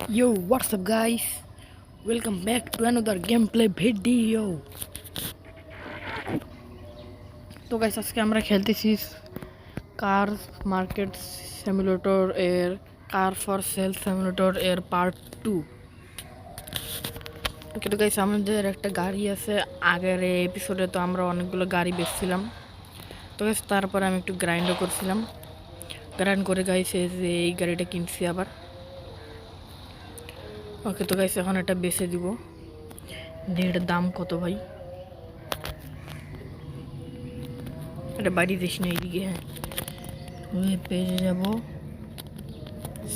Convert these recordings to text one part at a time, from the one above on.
Yo, what's up guys? Welcome back to another gameplay video. তো guys আজকে আমরা খেলতেছি কার মার্কেট সিমুলেটর এর কার ফর সেল সিমুলেটর এর পার্ট 2। ওকে তো গাইস আমাদের একটা গাড়ি আছে, আগের এপিসোডে তো আমরা অনেকগুলো গাড়ি বেচছিলাম। তো গাইস তারপরে আমি একটু গ্রাইন্ডও করছিলাম, গ্রাইন্ড করে গাইস এই গাড়িটা কিনছি আবার। ওকে তো গাইস এখন এটা বেচে দিব, এটার দাম কত ভাই? এটা বাড়ি দিস না এইদিকে। হ্যাঁ ওই পেজে যাব,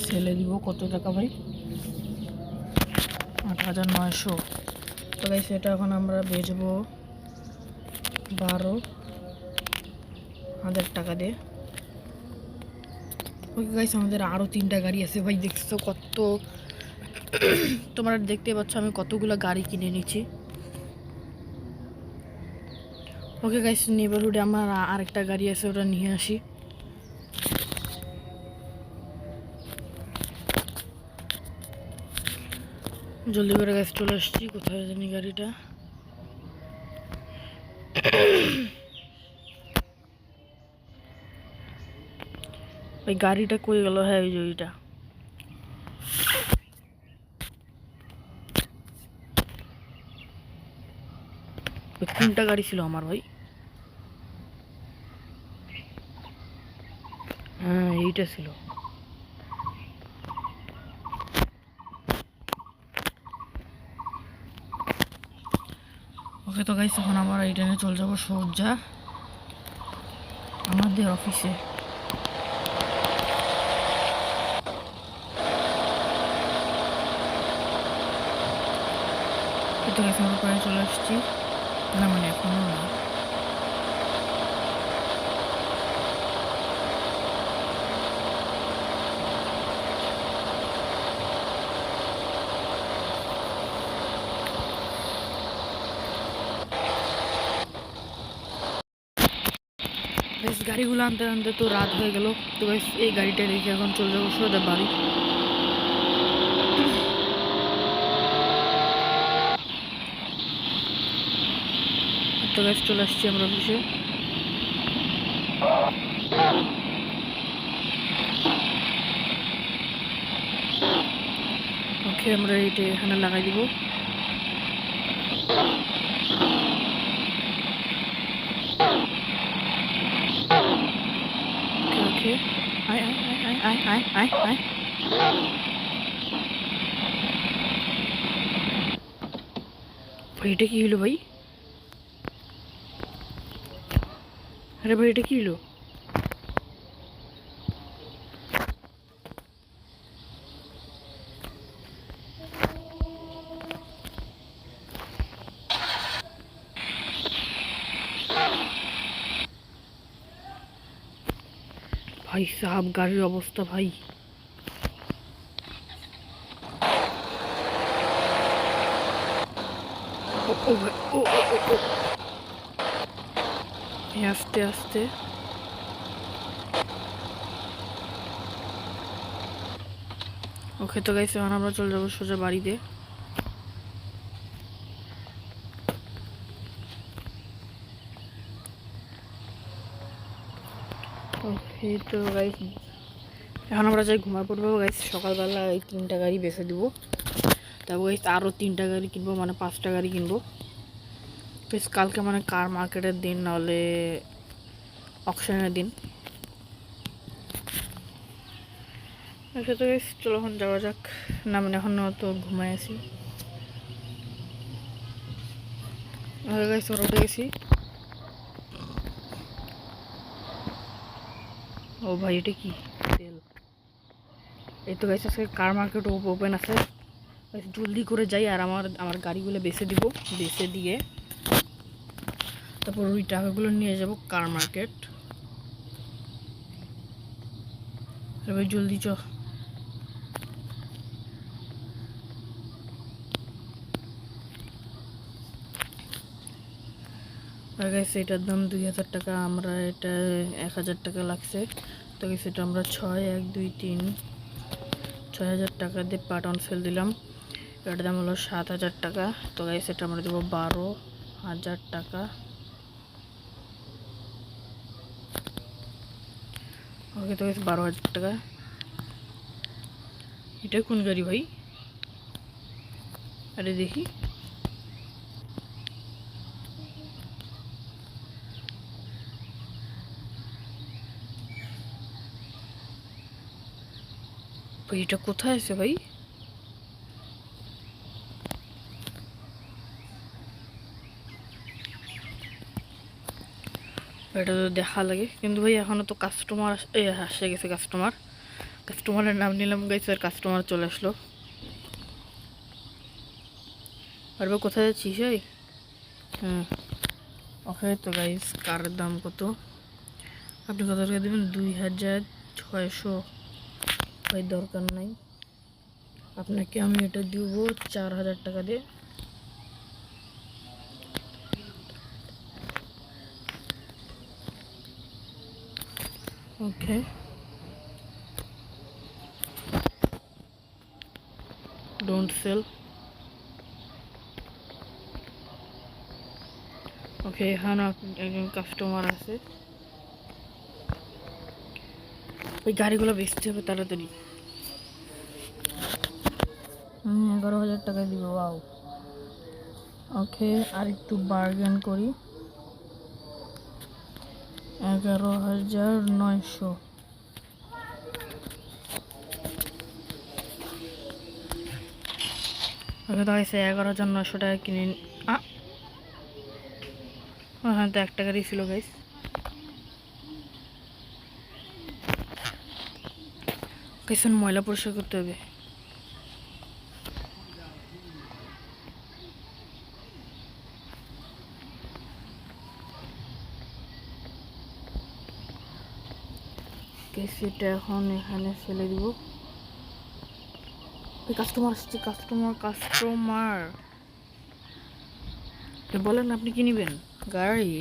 সেলে দিব। কত টাকা ভাই? 8,900। তো গাইস এটা এখন আমরা বেচবো 12,000 টাকা দিয়ে। ওকে গাইস আমাদের আরও 3টা গাড়ি আছে ভাই, দেখছো কত? তোমরা দেখতে পাচ্ছ আমি কতগুলো গাড়ি কিনে নিচ্ছি। ওকে গাইস নেবারহুডে আমার আরেকটা গাড়ি আছে, ওটা নিয়ে আসি। জলদি করে গাইস চলে আসছি। কোথায় জানি গাড়িটা? ওই গাড়িটা কই গেল? হ্যাঁ ওই যে ওইটা। ওই 3টা গাড়ি ছিল আমার ভাই। হ্যাঁ এইটা ছিল। ওকে তো গাইস এখন আমরা এই ট্রেনে চলে যাবো সোজা আমাদের অফিসে। তো গাইস আমরা প্রায় চলে আসছি। না মানে এখনো না। বেশ গাড়িগুলো আনতে আনতে তো রাত হয়ে গেল। তো গাইস এই গাড়িটা রেখে এখন চলে যাবো সোজা বাড়ি। তো গাইস চলে আসছি আমরা অফিসে। ওকে আমরা এইটা এখানে লাগাই দিব। ওকে ওকে আয় আয় আয় আয় আয় আয় আয়। ভাই এটা কি হলো ভাই? আরে ভাই এটা কি হলো? ভাই সাহাব গাড়ির অবস্থা ভাই। ও ও ভাই ও ও ও ও। আস্তে আস্তে। ওকে তো গাইস এখন আমরা চলে যাবো সোজা বাড়িতে। ওকে তো গাইস এখন আমরা যাই ঘুমায় পড়বো গাইস। সকালবেলা এই 3টা গাড়ি বেছে দিব। তারপর গাইস আরও 3টা গাড়ি কিনবো, মানে 5টা গাড়ি কিনবো। বেশ কালকে মানে কার মার্কেটের দিন, নাহলে অকশনের দিন। আচ্ছা তো গাইস চলো এখন যাওয়া যাক। না মানে এখন তো ঘুমায় আছি। গাইস ওরা উঠে গেছি। ও ভাই এটা কি তেল? এই তো গাইস আজকে কার মার্কেট ওপেন আছে। জলদি করে যাই আর আমার আমার গাড়িগুলো বেছে দিব। বেছে দিয়ে তারপর ওই টাকাগুলো নিয়ে যাব কার মার্কেট। ভাই জলদি চ। গাইস এটার দাম 2,000 টাকা, আমরা এটা 1,000 টাকা লাগছে। তো গাইস এটা আমরা 6 1 2 3 6,000 টাকা দিয়ে পাটন সেল দিলাম। এটার দাম হলো 7,000 টাকা। তো গাইস এটা আমরা দেবো 12,000 টাকা। ওকে, তো গাইস 12,000 টাকা। এটা কোন গাড়ি ভাই? আরে দেখি। ভাই এটা কোথায় আছে ভাই? এটা তো দেখা লাগে, কিন্তু ভাই এখনো তো কাস্টমার আসে গেছে। কাস্টমারের নাম নিলাম গাইস, আর কাস্টমার চলে আসলো। আর ভাই কোথায় যাচ্ছিস ভাই? হ্যাঁ, ওকে। তো গাইস কারের দাম কত? আপনি কত টাকা দেবেন? 2,600। ভাই দরকার নাই, আপনাকে আমি এটা দিব 4,000 টাকা দিয়ে। ওকে, ডোন্ট সেল। ওকে, এখানে একজন কাস্টমার আছে। ওই গাড়িগুলো বেচতে হবে তাড়াতাড়ি। 11,000 টাকা দিব। ওয়াও। ওকে, আর একটু বার্গেন করি। 11,900। ওকে, তো হয়েছে 11,900 টাকা কিনে। হ্যাঁ, তো 1 টাকারই ছিল গাইস। কিছু ময়লা পরিষ্কার করতে হবে। সেটা এখন এখানে ফেলে দিব। কাস্টমার আসছে, কাস্টমার বলেন আপনি কি নেবেন? গাড়ি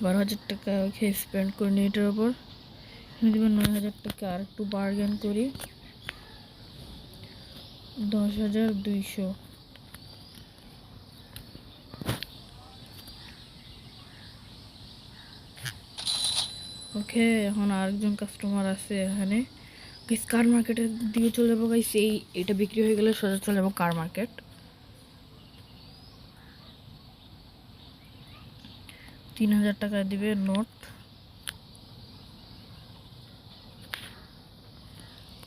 12,000 টাকা ওকে স্পেন্ড করে নিই এটার ওপর। দেবেন 9,000 টাকা। আর একটু বার্গেন করি, 10,200। ওকে, এখন আরেকজন কাস্টমার আছে এখানে। গাইস কার মার্কেটের দিকে চলে যাবো গাইস। এটা বিক্রি হয়ে গেলে সোজা চলে যাবো কার মার্কেট। 3,000 টাকা দিবে নোট।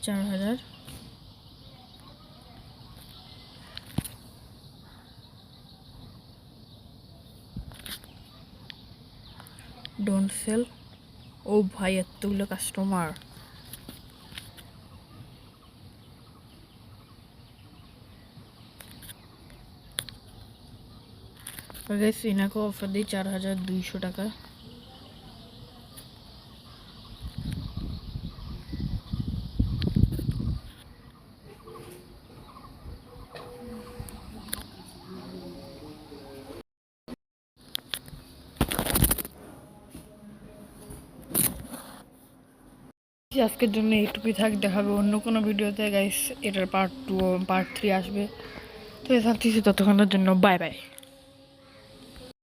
4,000। Don't sell. ও ভাই এতগুলো কাস্টমার। গাইস ইনাকে অফার দিই 4,200 টাকা। আজকের জন্য এইটুকুই থাক, দেখাবে অন্য কোনো ভিডিওতে গাইস। এটার পার্ট 2 পার্ট 3 আসবে। তো থাকতেছি, ততক্ষণের জন্য বাই বাই।